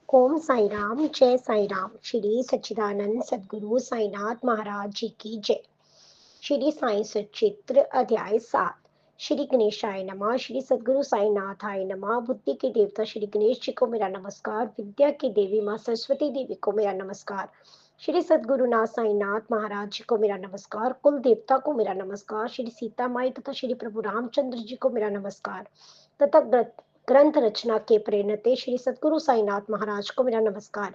ओम साई राम, जय साई राम। श्री सच्चिदानंद सदगुरु साईनाथ महाराज जी की जय। श्री साई सचित्र अध्याय 7। श्री गणेशाय नमः। श्री सद्गुरु साईनाथाय नमः। बुद्धि के देवता श्री गणेश जी को मेरा नमस्कार। विद्या की देवी माँ सरस्वती देवी को मेरा नमस्कार। श्री सद्गुरुनाथ साईनाथ महाराज जी को मेरा नमस्कार। कुल देवता को मेरा नमस्कार। श्री सीता माई तथा श्री प्रभु रामचंद्र जी को मेरा नमस्कार तथा ग्रंथ रचना के प्रेरणते श्री सद्गुरु साईनाथ महाराज को मेरा नमस्कार।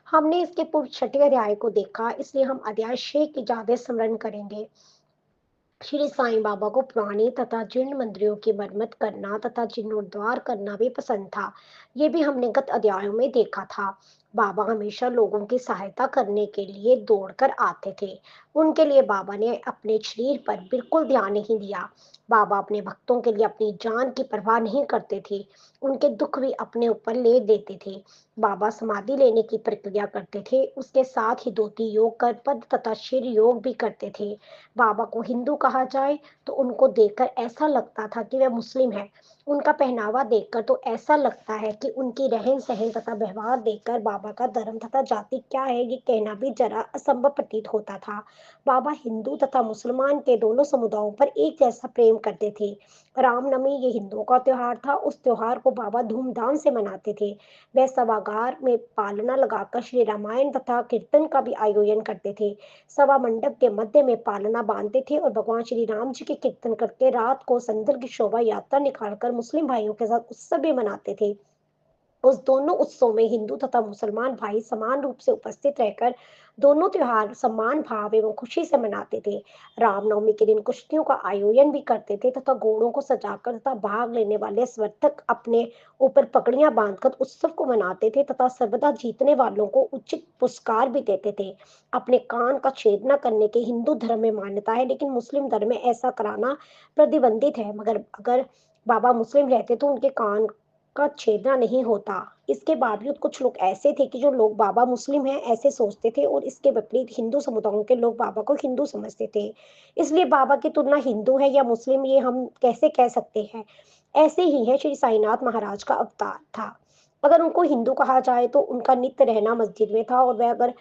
हमने इसके पूर्व छठे अध्याय को देखा, इसलिए हम अध्याय 6 की ज्यादा स्मरण करेंगे। श्री साईं बाबा को पुराने तथा जीर्ण मंदिरों की मरम्मत करना तथा जीर्णोद्धार करना भी पसंद था। ये भी हमने गत अध्यायों में देखा था। बाबा हमेशा लोगों की सहायता करने के लिए दौड़कर आते थे। उनके लिए बाबा ने अपने शरीर पर बिल्कुल ध्यान नहीं दिया। बाबा अपने भक्तों के लिए अपनी जान की परवाह नहीं करते थे। उनके दुख भी अपने ऊपर ले देते थे। बाबा समाधि लेने की प्रक्रिया करते थे, उसके साथ ही धोती योग कर पद तथा शिर योग भी करते थे। बाबा को हिंदू कहा जाए तो उनको देखकर ऐसा लगता था कि वे मुस्लिम हैं। उनका पहनावा देखकर तो ऐसा लगता है कि उनकी रहन सहन तथा व्यवहार देखकर बाबा का धर्म तथा जाति क्या है ये कहना भी जरा असंभव प्रतीत होता था। बाबा हिंदू तथा मुसलमान के दोनों समुदायों पर एक जैसा प्रेम करते थे। रामनवमी ये हिंदुओं का त्योहार था, उस त्योहार को बाबा धूमधाम से मनाते थे। वे सभागार में पालना लगाकर श्री रामायण तथा कीर्तन का भी आयोजन करते थे। सभा मंडप के मध्य में पालना बांधते थे और भगवान श्री राम जी के कीर्तन करके रात को संदर की शोभा यात्रा निकालकर मुस्लिम भाइयों के साथ उत्सव भी मनाते थे। उस दोनों उत्सव में हिंदू तथा मुसलमान भाई समान रूप से उपस्थित रहकर दोनों त्योहार सम्मान भाव एवं खुशी से मनाते थे। रामनवमी के दिन कुश्तियों का आयोजन भी करते थे तथा घोड़ों को सजाकर तथा भाग लेने वाले स्वर्धक अपने ऊपर पगड़ियां बांधकर उत्सव को मनाते थे तथा सर्वदा जीतने वालों को उचित पुरस्कार भी देते थे। अपने कान का छेद न करने के हिंदू धर्म में मान्यता है, लेकिन मुस्लिम धर्म में ऐसा कराना प्रतिबंधित है। मगर अगर बाबा मुस्लिम रहते तो उनके कान का छेदना नहीं होता। इसके बावजूद कुछ लोग ऐसे थे कि जो लोग बाबा मुस्लिम हैं ऐसे सोचते थे और इसके विपरीत हिंदू समुदायों के लोग बाबा को हिंदू समझते थे। इसलिए बाबा की तुलना हिंदू है या मुस्लिम ये हम कैसे कह सकते हैं। ऐसे ही है श्री साईनाथ महाराज का अवतार था। अगर उनको हिंदू कहा जाए तो उनका नित्य रहना मस्जिद में था और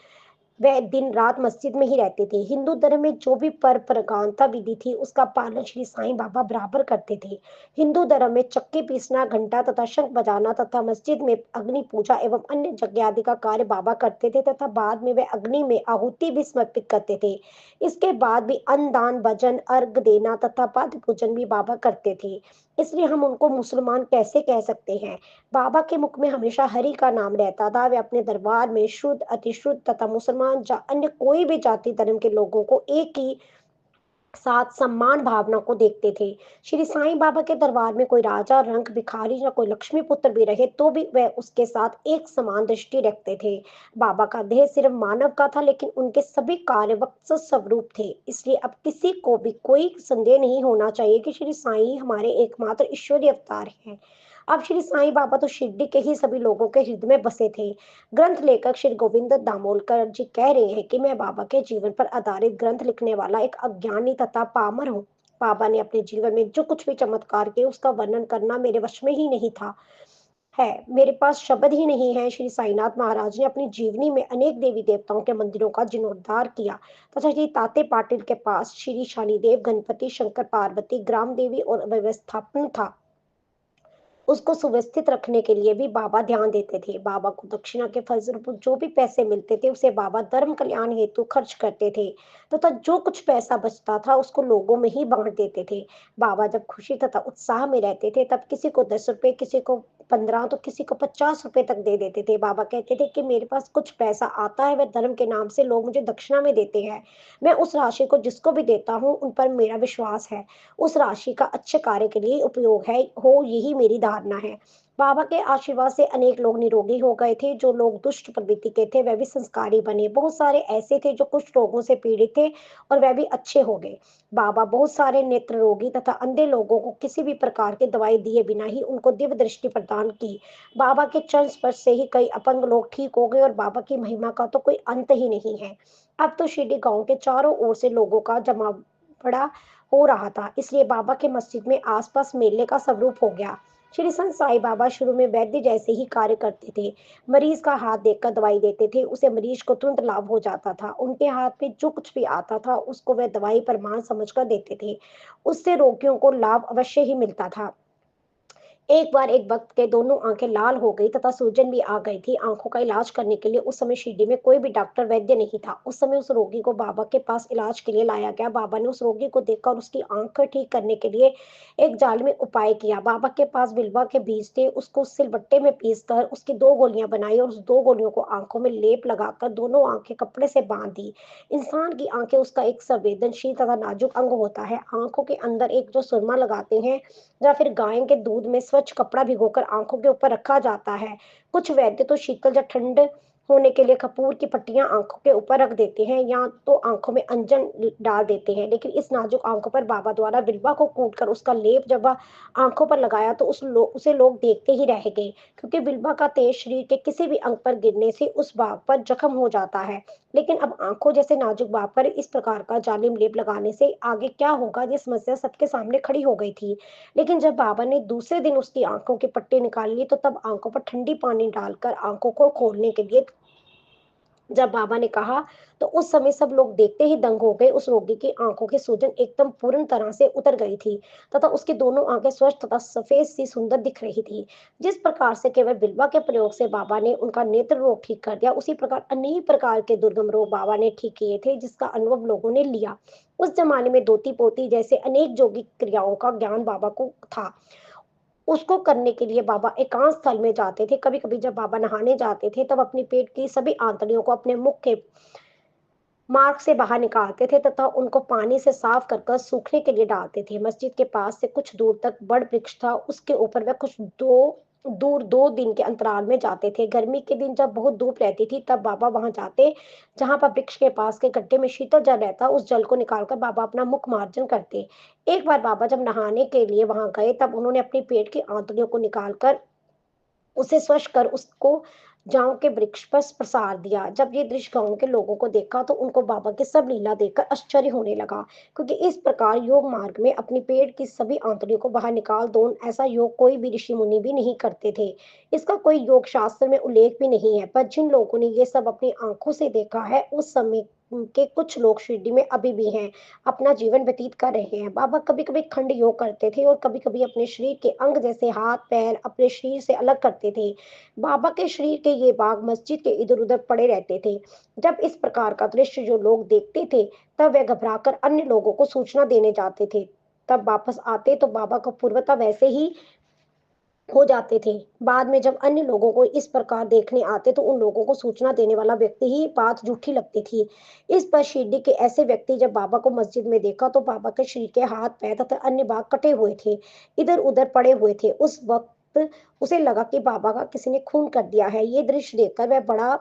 वह दिन रात मस्जिद में ही रहते थे। हिंदू धर्म में जो भी पर प्रगानता विधि थी उसका पालन श्री साईं बाबा बराबर करते थे। हिंदू धर्म में चक्की पीसना, घंटा तथा शंख बजाना तथा मस्जिद में अग्नि पूजा एवं अन्य यज्ञ आदि का कार्य बाबा करते थे तथा बाद में वे अग्नि में आहुति भी समर्पित करते थे। इसके बाद भी अन्न दान, भजन, अर्घ देना तथा पाद पूजन भी बाबा करते थे। इसलिए हम उनको मुसलमान कैसे कह सकते हैं। बाबा के मुख में हमेशा हरि का नाम रहता था। वे अपने दरबार में शुद्ध, अतिशुद्ध तथा मुसलमान अन्य कोई भी जाति धर्म के लोगों को एक ही साथ सम्मान भावना को देखते थे। श्री साईं बाबा के दरबार में कोई राजा, रंक, भिखारी या कोई लक्ष्मी पुत्र भी रहे तो भी वह उसके साथ एक समान दृष्टि रखते थे। बाबा का देह सिर्फ मानव का था, लेकिन उनके सभी कार्य वत्स स्वरूप थे। इसलिए अब किसी को भी कोई संदेह नहीं होना चाहिए कि श्री साईं हमारे एकमात्र ईश्वरीय अवतार हैं। अब श्री साईं बाबा तो शिरडी के ही सभी लोगों के हृदय में बसे थे। ग्रंथ लेखक श्री गोविंद दामोलकर जी कह रहे हैं कि मैं बाबा के जीवन पर आधारित ग्रंथ लिखने वाला एक अज्ञानी तथा पामर हूँ। बाबा ने अपने जीवन में जो कुछ भी चमत्कार किए उसका वर्णन करना मेरे वश में ही नहीं था है मेरे पास शब्द ही नहीं है। श्री साईनाथ महाराज ने अपनी जीवनी में अनेक देवी देवताओं के मंदिरों का जीर्णोद्धार किया तथा श्री ताते पाटिल के पास श्री शनिदेव, गणपति, शंकर पार्वती, ग्राम देवी और व्यवस्थापन था। उसको सुव्यवस्थित रखने के लिए भी बाबा ध्यान देते थे। बाबा को दक्षिणा के फलस्वरूप जो भी पैसे मिलते थे उसे बाबा धर्म कल्याण हेतु खर्च करते थे तथा जो कुछ पैसा बचता था उसको लोगों में ही बांट देते थे। बाबा जब खुशी तथा उत्साह में रहते थे तब किसी को 10 रुपए, किसी को 15 तो किसी को 50 रुपए तक दे देते थे। बाबा कहते थे कि मेरे पास कुछ पैसा आता है, वह धर्म के नाम से लोग मुझे दक्षिणा में देते हैं। मैं उस राशि को जिसको भी देता हूँ उन पर मेरा विश्वास है, उस राशि का अच्छे कार्य के लिए उपयोग है हो, यही मेरी धारणा है। बाबा के आशीर्वाद से अनेक लोग निरोगी हो गए थे। जो लोग दुष्ट प्रवृत्ति के थे वह भी संस्कारी बने। बहुत सारे ऐसे थे जो कुछ रोगों से पीड़ित थे और वह भी अच्छे हो गए। बाबा बहुत सारे नेत्र रोगी तथा अंधे लोगों को किसी भी प्रकार की दवाई दिए बिना ही उनको दिव्य दृष्टि प्रदान की। बाबा के चरण स्पर्श से ही कई अपंग लोग ठीक हो गए और बाबा की महिमा का तो कोई अंत ही नहीं है। अब तो शिरडी गांव के चारों ओर से लोगों का जमावड़ा हो रहा था, इसलिए बाबा के मस्जिद में आसपास मेले का स्वरूप हो गया। श्री संत साई बाबा शुरू में वैद्य जैसे ही कार्य करते थे। मरीज का हाथ देखकर दवाई देते थे, उसे मरीज को तुरंत लाभ हो जाता था। उनके हाथ में जो कुछ भी आता था उसको वह दवाई प्रमाण समझकर देते थे। उससे रोगियों को लाभ अवश्य ही मिलता था। एक बार एक भक्त के दोनों आंखें लाल हो गई तथा सूजन भी आ गई थी। आंखों का इलाज करने के लिए उस समय शिरडी में कोई भी डॉक्टर वैद्य नहीं था। उस समय उस रोगी को बाबा के पास इलाज के लिए लाया गया। बाबा ने उस रोगी को देखकर उसकी आंख ठीक करने के लिए एक जालिम उपाय किया। बाबा के पास बिल्वा के बीज थे, उसको सिलबट्टे में पीस कर उसकी 2 गोलियां बनाई और उस 2 गोलियों को आंखों में लेप लगाकर दोनों आंखें कपड़े से बांध दी। इंसान की आंखें उसका एक संवेदनशील तथा नाजुक अंग होता है। आंखों के अंदर एक जो सुरमा लगाते हैं या फिर गाय के दूध में स्वच्छ कपड़ा भिगोकर आंखों के ऊपर रखा जाता है। कुछ वैद्य तो शीतल या ठंड होने के लिए कपूर की पट्टियां आंखों के ऊपर रख देते हैं या तो आंखों में अंजन डाल देते हैं। लेकिन इस नाजुक आंखों पर बाबा द्वारा बिल्वा को कूटकर उसका लेप जब आंखों पर लगाया तो उसे लोग देखते ही रह गए, क्योंकि बिल्वा का तेज शरीर के किसी भी अंग पर गिरने से उस भाग पर जख्म हो जाता है। लेकिन अब आंखों जैसे नाजुक भाग पर इस प्रकार का जालिम लेप लगाने से आगे क्या होगा, ये समस्या सबके सामने खड़ी हो गई थी। लेकिन जब बाबा ने दूसरे दिन उसकी आंखों की पट्टी निकाल ली तो तब आंखों पर ठंडी पानी डालकर आंखों को खोलने के लिए जब बाबा ने कहा तो उस समय सब लोग देखते ही दंग हो गए। उस रोगी की आंखों की सूजन एकदम पूर्ण तरह से उतर गई थी तथा उसकी दोनों आंखें स्वच्छ तथा सफेद सी सुंदर दिख रही थी। जिस प्रकार से केवल बिल्वा के प्रयोग से बाबा ने उनका नेत्र रोग ठीक कर दिया, उसी प्रकार अनेक प्रकार के दुर्गम रोग बाबा ने ठीक किए थे, जिसका अनुभव लोगों ने लिया। उस जमाने में धोती पोती जैसे अनेक जोगिक क्रियाओं का ज्ञान बाबा को था। उसको करने के लिए बाबा एकांत स्थल में जाते थे। कभी-कभी जब बाबा नहाने जाते थे, तब अपनी पेट की सभी आंतड़ियों को अपने मुख के मार्ग से बाहर निकालते थे तथा उनको पानी से साफ कर कर सूखने के लिए डालते थे। मस्जिद के पास से कुछ दूर तक बड़ वृक्ष था, उसके ऊपर वह कुछ दो दूर 2 दिन के अंतराल में जाते थे। गर्मी के दिन जब बहुत धूप रहती थी तब बाबा वहां जाते, जहां पर वृक्ष के पास के गड्ढे में शीतल जल रहता, उस जल को निकालकर बाबा अपना मुख मार्जन करते। एक बार बाबा जब नहाने के लिए वहां गए तब उन्होंने अपनी पेट की आंतड़ियों को निकालकर उसे स्वच्छ कर उसको जाम के वृक्ष पर प्रसार दिया। जब ये दृश्य गांव के लोगों को देखा तो उनको बाबा की सब लीला देखकर आश्चर्य होने लगा, क्योंकि इस प्रकार योग मार्ग में अपनी पेट की सभी आंतड़ियों को बाहर निकाल दो, ऐसा योग कोई भी ऋषि मुनि भी नहीं करते थे। इसका कोई योग शास्त्र में उल्लेख भी नहीं है, पर जिन लोगों ने ये सब अपनी आंखों से देखा है उस समय के कुछ लोग शिरडी में अभी भी हैं, अपना जीवन व्यतीत कर रहे हैं। बाबा कभी कभी खंड योग करते थे और कभी कभी अपने शरीर के अंग जैसे हाथ पैर अपने शरीर से अलग करते थे। बाबा के शरीर के ये भाग मस्जिद के इधर उधर पड़े रहते थे। जब इस प्रकार का दृश्य जो लोग देखते थे तब वे घबराकर अन्य लोगों को सूचना देने जाते थे। तब वापस आते तो बाबा का पूर्वता वैसे ही हो जाते थे। बाद में जब अन्य लोगों को इस प्रकार देखने आते तो उन लोगों को सूचना देने वाला व्यक्ति ही बात झूठी लगती थी। इस पर शिरडी के ऐसे व्यक्ति जब बाबा को मस्जिद में देखा तो बाबा के शरीर के हाथ पैर तथा अन्य भाग कटे हुए थे, इधर उधर पड़े हुए थे। उस वक्त उसे लगा कि बाबा का किसी ने खून कर दिया है। ये दृश्य देखकर वह बड़ा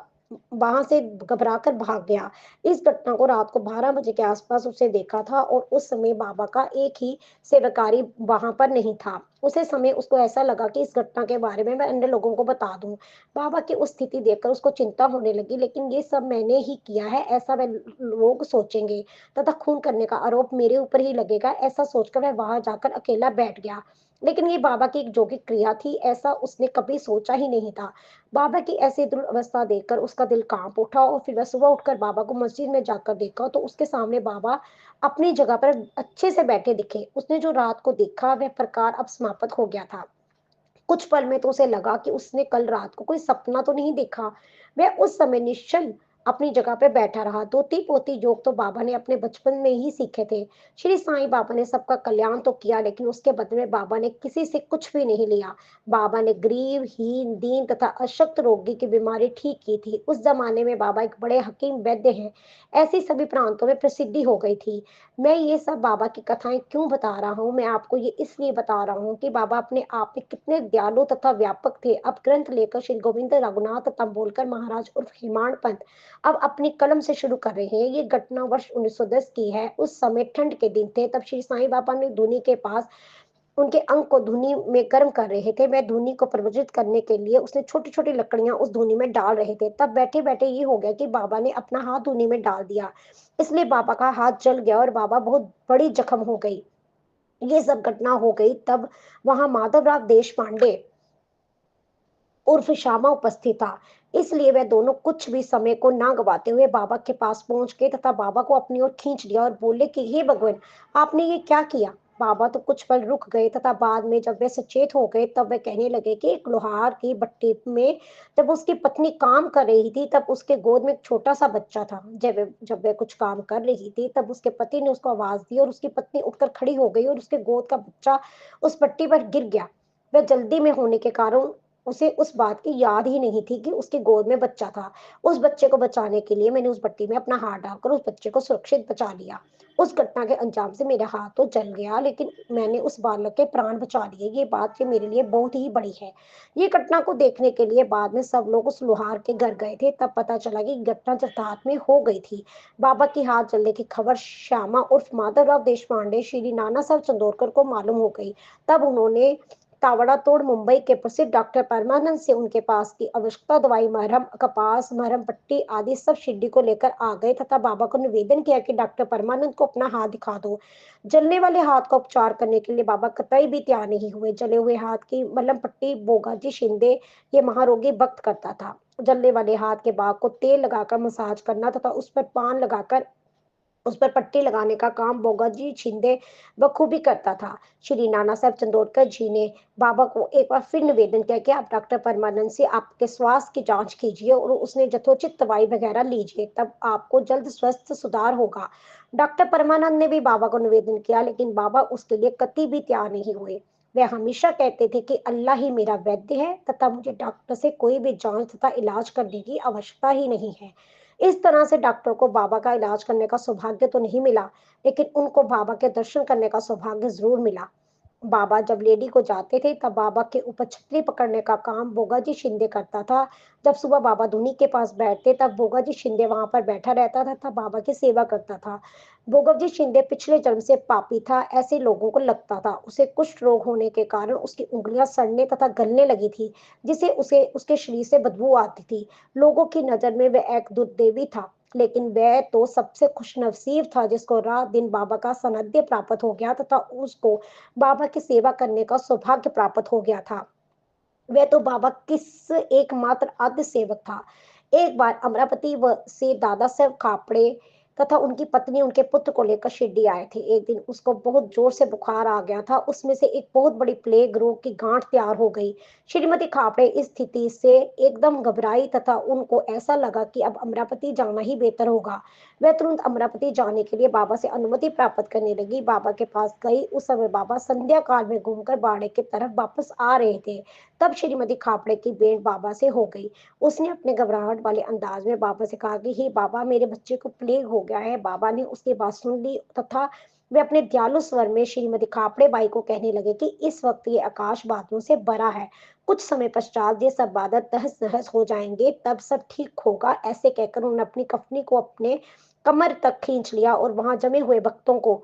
वहां से घबरा कर भाग गया। इस घटना को रात को 12 बजे के आसपास उसे देखा था और उस समय बाबा का एक ही सेवकारी वहां पर नहीं था। उसे समय उसको ऐसा लगा कि इस घटना के बारे में मैं अन्य लोगों को बता दूं। बाबा की उस स्थिति देखकर उसको चिंता होने लगी, लेकिन ये सब मैंने ही किया है ऐसा वह लोग सोचेंगे तथा खून करने का आरोप मेरे ऊपर ही लगेगा, ऐसा सोचकर वह वहां जाकर अकेला बैठ गया। लेकिन ये बाबा की एक जोगिक क्रिया थी, ऐसा उसने कभी सोचा ही नहीं था। बाबा की ऐसी दृढ़ अवस्था देखकर उसका दिल कांप उठा और फिर वह सुबह उठकर बाबा को मस्जिद में जाकर देखा तो उसके सामने बाबा अपनी जगह पर अच्छे से बैठे दिखे। उसने जो रात को देखा वह प्रकार अब समाप्त हो गया था। कुछ पल में तो उसे लगा कि उसने कल रात को कोई सपना तो नहीं देखा। वह उस समय निश्चल अपनी जगह पे बैठा रहा। धोती पोती योग तो बाबा ने अपने बचपन में ही सीखे थे। श्री साईं बाबा ने सबका कल्याण तो किया, लेकिन उसके बदले में बाबा ने किसी से कुछ भी नहीं लिया। बाबा ने गरीब हीन दीन तथा अशक्त रोगी की बीमारी ठीक की थी। उस जमाने में बाबा एक बड़े हकीम वैद्य हैं, ऐसी सभी प्रांतों में प्रसिद्धि हो गई थी। मैं ये सब बाबा की कथाएं क्यों बता रहा हूँ, मैं आपको ये इसलिए बता रहा हूँ कि बाबा अपने आप में कितने दयालु तथा व्यापक थे। अब ग्रंथ लेकर श्री गोविंद रघुनाथ तंबोलकर महाराज उर्फ हिमाण पंत अब अपनी कलम से शुरू कर रहे हैं। ये घटना वर्ष 1910 की है। उस समय ठंड के दिन थे। तब श्री साईं बाबा ने धुनी के पास उनके अंग को धुनी में गर्म कर रहे थे। वह धुनी को प्रज्वलित करने के लिए उसने छोटी छोटी लकड़ियां उस धुनी में डाल रहे थे। तब बैठे बैठे ये हो गया कि बाबा ने अपना हाथ धुनी में डाल दिया, इसलिए बाबा का हाथ जल गया और बाबा बहुत बड़ी जख्म हो गई। ये सब घटना हो गई तब वहां माधवराव देश पांडे उर्फ श्यामा उपस्थित था। इसलिए वे दोनों कुछ भी समय को ना गवाते हुए बाबा के पास पहुंच गए तथा बाबा को अपनी ओर खींच लिया और बोले कि हे भगवान, आपने ये क्या किया। बाबा तो कुछ पल रुक गए तथा बाद में जब वे सचेत हो गए तब वे कहने लगे कि एक लोहार की भट्टी में जब उसकी पत्नी काम कर रही थी तब उसके गोद में एक छोटा सा बच्चा था। जब वे कुछ काम कर रही थी तब उसके पति ने उसको आवाज दी और उसकी पत्नी उठकर खड़ी हो गई और उसके गोद का बच्चा उस पट्टी पर गिर गया। वह जल्दी में होने के कारण उसे उस बात की याद ही नहीं थी कि उसकी गोद में बच्चा था। उस बच्चे को बचाने के लिए मैंने उस भट्टी में अपना हाथ डालकर उस बच्चे को सुरक्षित बचा लिया। उस घटना के अंजाम से मेरा हाथ तो जल गया लेकिन मैंने उस बालक के प्राण बचा लिए। ये मेरे लिए बहुत ही बड़ी है। ये घटना को देखने के लिए बाद में सब लोग उस लोहार के घर गए थे। तब पता चला कि घटना जरदात में हो गई थी। बाबा की हाथ जलने की खबर श्यामा उर्फ माधवराव देश पांडे श्री नाना साहब चंदोरकर को मालूम हो गई। तब उन्होंने ताबड़तोड़ मुंबई के प्रसिद्ध डॉक्टर परमानंद से उनके पास की आवश्यकता दवाई, मरहम, कपास, मरहम पट्टी आदि सब शिरडी को लेकर आ गए तथा बाबा को निवेदन किया कि डॉक्टर परमानंद को अपना हाथ दिखा दो। जलने वाले हाथ का उपचार करने के लिए बाबा कतई भी तैयार नहीं हुए। जले हुए हाथ की मलहम पट्टी बोगाजी शिंदे ये महारोगी भक्त करता था। जलने वाले हाथ के बाग को तेल लगाकर मसाज करना तथा उस पर पान लगाकर उस पर पट्टी लगाने का काम बोगाजी शिंदे बखूबी करता था। श्री नाना साहब चंदोरकर जी ने बाबा को एक बार फिर निवेदन किया कि आप डॉक्टर परमानंद से आपके स्वास्थ्य की जांच कीजिए और उसने यथोचित दवाई वगैरह लीजिए, तब आपको जल्द स्वस्थ सुधार होगा। डॉक्टर परमानंद ने भी बाबा को निवेदन किया लेकिन बाबा उसके लिए कतई भी तैयार नहीं हुए। वे हमेशा कहते थे कि अल्लाह ही मेरा वैद्य है तथा मुझे डॉक्टर से कोई भी जांच तथा इलाज करने की आवश्यकता ही नहीं है। इस तरह से डॉक्टर को बाबा का इलाज करने का सौभाग्य तो नहीं मिला लेकिन उनको बाबा के दर्शन करने का सौभाग्य जरूर मिला। बाबा जब लेडी को जाते थे तब बाबा के ऊपर छतरी पकड़ने का काम बोगाजी शिंदे करता था। जब सुबह बाबा धुनी के पास बैठते तब बोगाजी शिंदे वहां पर बैठा रहता था तब बाबा की सेवा करता था। बोगाजी शिंदे पिछले जन्म से पापी था, ऐसे लोगों को लगता था। उसे कुष्ठ रोग होने के कारण उसकी उंगलियां सड़ने तथा गलने लगी थी, जिसे उसे उसके शरीर से बदबू आती थी। लोगों की नजर में वह एक दुर्दैवी था लेकिन वह तो सबसे खुशनसीब था जिसको रात दिन बाबा का सानिध्य प्राप्त हो गया तथा उसको बाबा की सेवा करने का सौभाग्य प्राप्त हो गया था। वह तो बाबा किस एकमात्र आद्य सेवक था। एक बार अमरावती से दादा साहब खापड़े तथा उनकी पत्नी उनके पुत्र को लेकर शिरडी आए थे। एक दिन उसको बहुत जोर से बुखार आ गया था। उसमें से एक बहुत बड़ी प्लेग रोग की गांठ तैयार हो गई। श्रीमती खापड़े इस स्थिति से एकदम घबराई तथा उनको ऐसा लगा कि अब अमरावती जाना ही बेहतर होगा। वह तुरंत अमरावती जाने के लिए बाबा से अनुमति प्राप्त करने लगी। बाबा के पास गई। उस समय बाबा संध्या काल में घूमकर बाड़े की तरफ वापस आ रहे थे। तब श्रीमती खापड़े की भेंट बाबा से हो गई। उसने अपने घबराहट वाले अंदाज में बाबा से कहा कि हे बाबा, मेरे बच्चे को प्लेग हो गया है। बाबा ने उसकी बात सुन ली तथा वे अपने दयालु स्वर में श्रीमती खापड़े बाई को कहने लगे कि इस वक्त ये आकाश बादलों से भरा है। कुछ समय पश्चात ये सब बादल तहस नहस हो जाएंगे, तब सब ठीक होगा। ऐसे कहकर उन्होंने अपनी कफनी को अपने कमर तक खींच लिया और वहां जमे हुए भक्तों को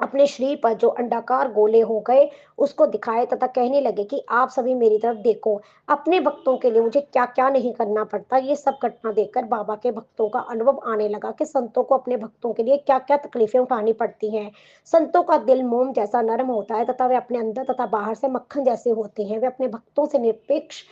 अपने शरीर पर जो अंडाकार गोले हो गए उसको दिखाए तथा कहने लगे कि आप सभी मेरी तरफ देखो, अपने भक्तों के लिए मुझे क्या क्या नहीं करना पड़ता। ये सब घटना देखकर बाबा के भक्तों का अनुभव आने लगा कि संतों को अपने भक्तों के लिए क्या क्या तकलीफें उठानी पड़ती हैं। संतों का दिल मोम जैसा नरम होता है तथा वे अपने अंदर तथा बाहर से मक्खन जैसे होते हैं। वे अपने भक्तों से निरपेक्ष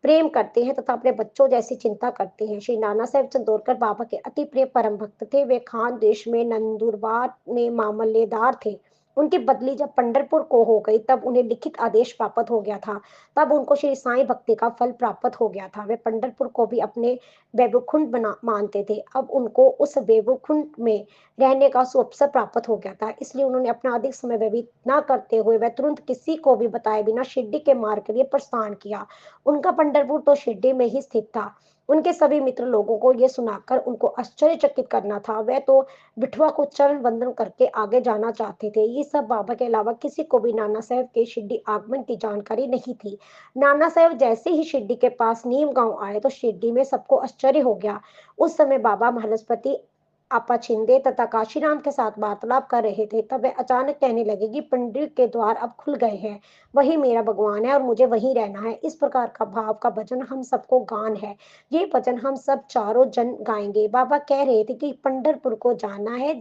प्रेम करते हैं तथा अपने बच्चों जैसी चिंता करते हैं। श्री नाना साहब चंदोरकर बाबा के अति प्रिय परम भक्त थे। वे खान देश में नंदुरबार में मामलेदार थे। उनकी बदली जब पंढरपुर को हो गई तब उन्हें लिखित आदेश प्राप्त हो गया था। तब उनको श्री साईं भक्ति का फल प्राप्त हो गया था। वे पंढरपुर को भी अपने वैभवकुंड बना मानते थे। अब उनको उस वैभवकुंड में रहने का सुअवसर प्राप्त हो गया था। इसलिए उन्होंने अपना अधिक समय व्यतीत न करते हुए वह तुरंत किसी को भी बताए बिना शिरडी के मार्ग के लिए प्रस्थान किया। उनका पंढरपुर तो शिरडी में ही स्थित था। उनके सभी मित्र लोगों को यह सुनाकर उनको आश्चर्यचकित करना था। वह तो बिठवा को चरण वंदन करके आगे जाना चाहते थे। ये सब बाबा के अलावा किसी को भी नाना साहब के शिरडी आगमन की जानकारी नहीं थी। नाना साहब जैसे ही शिरडी के पास नीम गांव आए तो शिरडी में सबको आश्चर्य हो गया। उस समय बाबा महालक्ष्मीपति आपा छिंदे तथा काशीराम के साथ वार्तालाप कर रहे थे। तब वे अचानक कहने लगे कि पंडित के द्वार अब खुल गए हैं। वही मेरा भगवान है और मुझे वहीं रहना है। इस प्रकार का भाव का भजन हम सबको गान है। ये भजन हम सब चारों जन गाएंगे। बाबा कह रहे थे कि पंढरपुर को जाना है,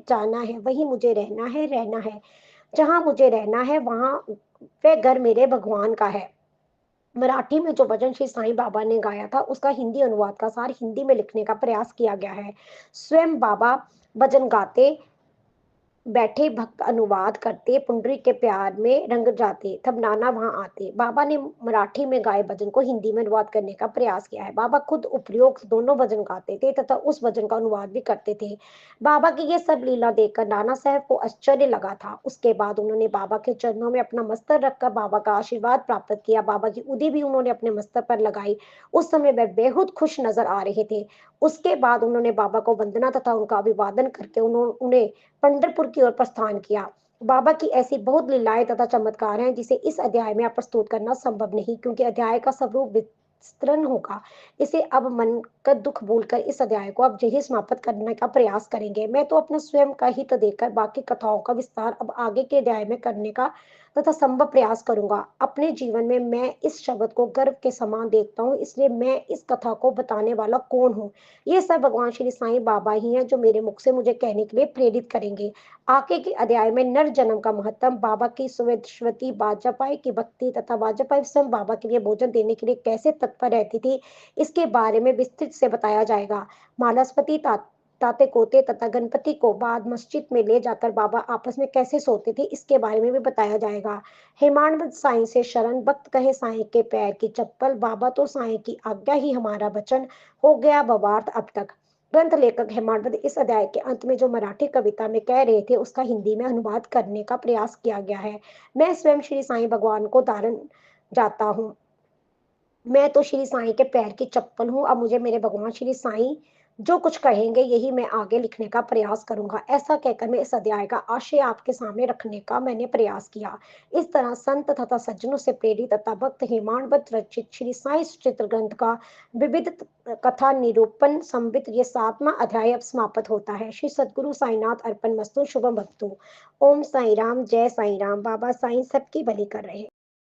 वहीं मुझे रहना है, रहना है। जहाँ मुझे रहना है वहाँ वह घर मेरे भगवान का है। मराठी में जो भजन श्री साईं बाबा ने गाया था, उसका हिंदी अनुवाद का सार हिंदी में लिखने का प्रयास किया गया है। स्वयं बाबा भजन गाते बैठे भक्त अनुवाद करते, पुंडरी के प्यार में रंग जाते, तब नाना वहां आते। बाबा ने मराठी में गाए भजन को हिंदी में अनुवाद करने का प्रयास किया है। बाबा खुद उपरोक्त दोनों भजन गाते थे तथा उस भजन का अनुवाद भी करते थे। बाबा की ये सब लीला देखकर नाना साहब को आश्चर्य लगा था। उसके बाद उन्होंने बाबा के चरणों में अपना मस्तक रखकर बाबा का आशीर्वाद प्राप्त किया। बाबा की उदी भी उन्होंने अपने मस्तक पर लगाई। उस समय वह बेहद खुश नजर आ रहे थे। उसके बाद उन्होंने बाबा को वंदना तथा उनका अभिवादन करके उन्हें पंढरपुर की ओर प्रस्थान किया। बाबा की ऐसी बहुत लीलाएं तथा चमत्कार हैं जिसे इस अध्याय में आप प्रस्तुत करना संभव नहीं, क्योंकि अध्याय का स्वरूप विस्तृत होगा। इसे अब मन का दुख भूलकर इस अध्याय को अब यही समाप्त करने का प्रयास करेंगे। मैं तो अपना स्वयं का हित देखकर बाकी कथाओं का विस्तार अब आगे के अध्याय में करने का तथा संभव प्रयास करूंगा। अपने जीवन में मैं इस शब्द को गर्व के समान देखता हूँ, इसलिए मैं इस कथा को बताने वाला कौन हूँ? ये सब भगवान श्री साईं बाबा ही हैं जो मेरे मुख से मुझे कहने के लिए प्रेरित करेंगे। आगे के अध्याय में नर जन्म का महत्व, बाबा की सरस्वती बाजपाई की भक्ति तथा बाजपाई स्वयं बाबा के लिए भोजन देने के लिए कैसे तत्पर रहती थी, इसके बारे में विस्तृत से बताया जाएगा। मालसपति ताते पोते तथा गणपति को बाद मस्जिद में ले जाकर बाबा आपस में कैसे सोते थे, इसके बारे में भी बताया जाएगा। हेमाडपंत साईं से शरण, भक्त कहे साईं के पैर की चप्पल, बाबा तो साईं की आज्ञा ही हमारा वचन, हो गया बवार्थ अब तक। ग्रंथ लेखक हेमाडपंत इस अध्याय के अंत में जो मराठी कविता में कह रहे थे, उसका हिंदी में अनुवाद करने का प्रयास किया गया है। मैं स्वयं श्री साईं भगवान को धारण जाता हूँ। मैं तो श्री साईं के पैर की चप्पल हूँ। अब मुझे मेरे भगवान श्री साईं जो कुछ कहेंगे यही मैं आगे लिखने का प्रयास करूंगा। ऐसा कहकर मैं इस अध्याय का आशय आपके सामने रखने का मैंने प्रयास किया। इस तरह संत तथा सज्जनों से प्रेरित तथा भक्त हेमाडपंत रचित श्री साईं चित्र ग्रंथ का विविध कथा निरूपण संबित ये 7वां अध्याय अब समाप्त होता है। श्री सद्गुरु साईनाथ अर्पण मस्तु। शुभम भक्तु। ओम साई राम, जय साई राम। बाबा साईं सबकी भली कर रहे हैं।